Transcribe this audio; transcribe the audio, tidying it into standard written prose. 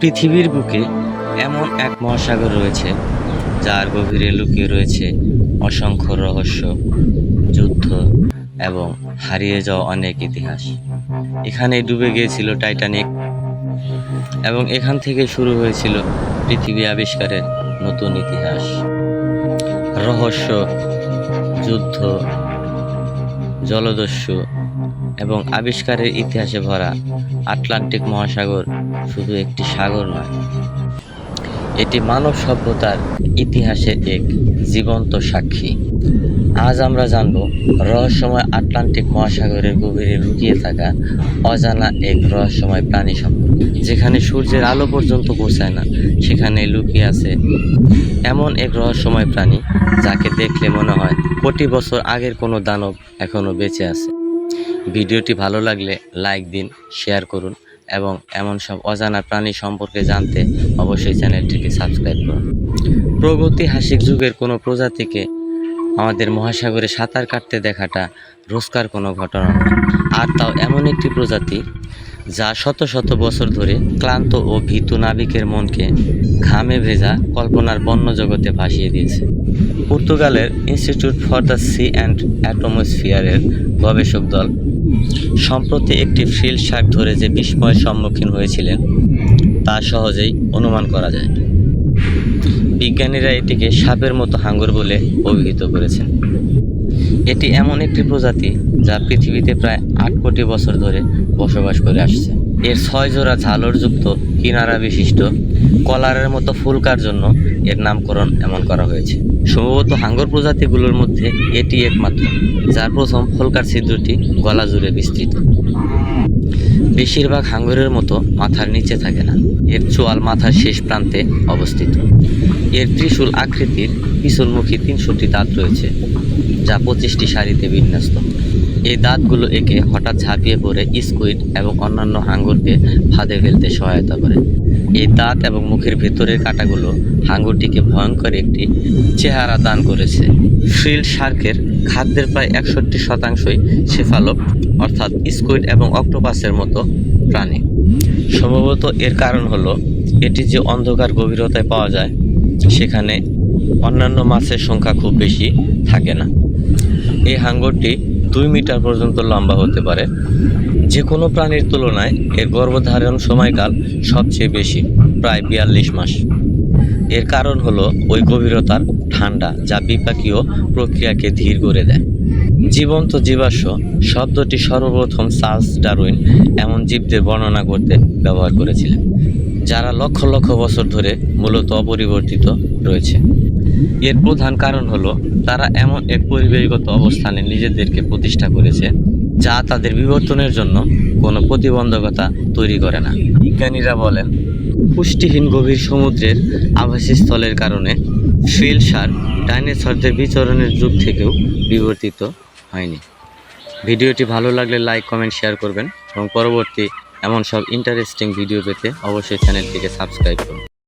পৃথিবীর বুকে এমন এক মহাসাগর রয়েছে যার গভীরে লুকিয়ে রয়েছে অসংখ্য রহস্য, যুদ্ধ এবং হারিয়ে যাওয়া অনেক ইতিহাস। এখানে ডুবে গিয়েছিল টাইটানিক এবং এখান থেকে শুরু হয়েছিল পৃথিবী আবিষ্কারের নতুন ইতিহাস। রহস্য, যুদ্ধ, জলদস্যু এবং আবিষ্কারের ইতিহাসে ভরা আটলান্টিক মহাসাগর শুধু একটি সাগর নয়, এটি মানব সভ্যতার ইতিহাসের এক জীবন্ত সাক্ষী। আজ আমরা জানব রহস্যময় আটলান্টিক মহাসাগরের গভীরে লুকিয়ে থাকা অজানা এক রহস্যময় প্রাণী সম্পর্কে। যেখানে সূর্যের আলো পর্যন্ত পৌঁছায় না, সেখানে লুকিয়ে আছে এমন এক রহস্যময় প্রাণী যাকে দেখলে মনে হয় কোটি বছর আগের কোনো দানব এখনও বেঁচে আছে। ভিডিওটি ভালো লাগলে লাইক দিন, শেয়ার করুন এবং এমন সব অজানা প্রাণী সম্পর্কে জানতে অবশ্যই চ্যানেলটিকে সাবস্ক্রাইব করুন। প্রাগৈতিহাসিক যুগের কোনো প্রজাতিকে আমাদের মহাসাগরে সাঁতার কাটতে দেখাটা রোজকার কোনো ঘটনা নয়, আর তাও এমন একটি প্রজাতি যা শত শত বছর ধরে ক্লান্ত ও ভীতু নাবিকের মনকে ঘামে ভেজা কল্পনার বন্য জগতে ভাসিয়ে দিয়েছে। পর্তুগালের institute for the sea and অ্যাটমসফিয়ারের গবেষক দল সম্প্রতি একটি ফ্রিল শার্ক ধরে যে বিস্ময়ের সম্মুখীন হয়েছিলেন তা সহজেই অনুমান করা যায়। বিজ্ঞানীরা এটিকে সাপের মতো হাঙ্গর বলে অভিহিত করেছেন। এটি এমন একটি প্রজাতি যা পৃথিবীতে প্রায় 8 কোটি বছর ধরে বসবাস করে আসছে। এর 6 জোড়া ঝালরযুক্ত কিনারা বিশিষ্ট কলারের মতো ফুলকার জন্য এর নামকরণ এমন করা হয়েছে। সম্ভবত হাঙ্গর প্রজাতিগুলোর মধ্যে এটি একমাত্র যার প্রথম ফুলকার ছিদ্রটি গলা জুড়ে বিস্তৃত। বেশিরভাগ হাঙ্গরের মতো মাথার নিচে থাকে না, এর চোয়াল মাথার শেষ প্রান্তে অবস্থিত। এর ত্রিশূল আকৃতির পিছনমুখী 300টি দাঁত রয়েছে, যা 25টি সারিতে বিন্যস্ত। এই দাঁতগুলো একে হঠাৎ ঝাঁপিয়ে পড়ে স্কুইড এবং অন্যান্য হাঙ্গরকে ফাঁদে ফেলতে সহায়তা করে। এই দাঁত এবং মুখের ভেতরের কাঁটাগুলো হাঙ্গরটিকে ভয়ঙ্কর একটি চেহারা দান করেছে। ফ্রিল শার্কের খাদ্যের প্রায় 61%ই সেফালোপ, অর্থাৎ স্কুইড এবং অক্টোপাসের মতো প্রাণী। সম্ভবত এর কারণ হলো এটি যে অন্ধকার গভীরতায় পাওয়া যায়, সেখানে অন্যান্য মাছের সংখ্যা খুব বেশি থাকে না। এই হাঙ্গরটি 2 মিটার পর্যন্ত লম্বা হতে পারে। যে কোনো প্রাণীর তুলনায় এর গর্ভধারণ সময়কাল সবচেয়ে বেশি, প্রায় 42 মাস। এর কারণ হলো ওই গভীরতার ঠান্ডা, যা বিপাকীয় প্রক্রিয়াকে ধীর করে দেয়। জীবন্ত জীবাশ্ম শব্দটি সর্বপ্রথম চার্লস ডারউইন এমন জীবদের বর্ণনা করতে ব্যবহার করেছিলেন যারা লক্ষ লক্ষ বছর ধরে মূলত অপরিবর্তিত রয়েছে। এর প্রধান কারণ হলো তারা এমন এক পরিবেশগত অবস্থানে নিজেদেরকে প্রতিষ্ঠা করেছে যা তাদের বিবর্তনের জন্য কোনো প্রতিবন্ধকতা তৈরি করে না। বিজ্ঞানীরা বলেন, পুষ্টিহীন গভীর সমুদ্রের আবাসী স্থলের কারণে ফ্রিল শার্ক ডাইনোসরদের বিচরণের যুগ থেকেও বিবর্তিত হয়নি। ভিডিওটি ভালো লাগলে লাইক, কমেন্ট, শেয়ার করবেন এবং পরবর্তী এমন সব ইন্টারেস্টিং ভিডিও পেতে অবশ্যই চ্যানেলটিকে সাবস্ক্রাইব করুন।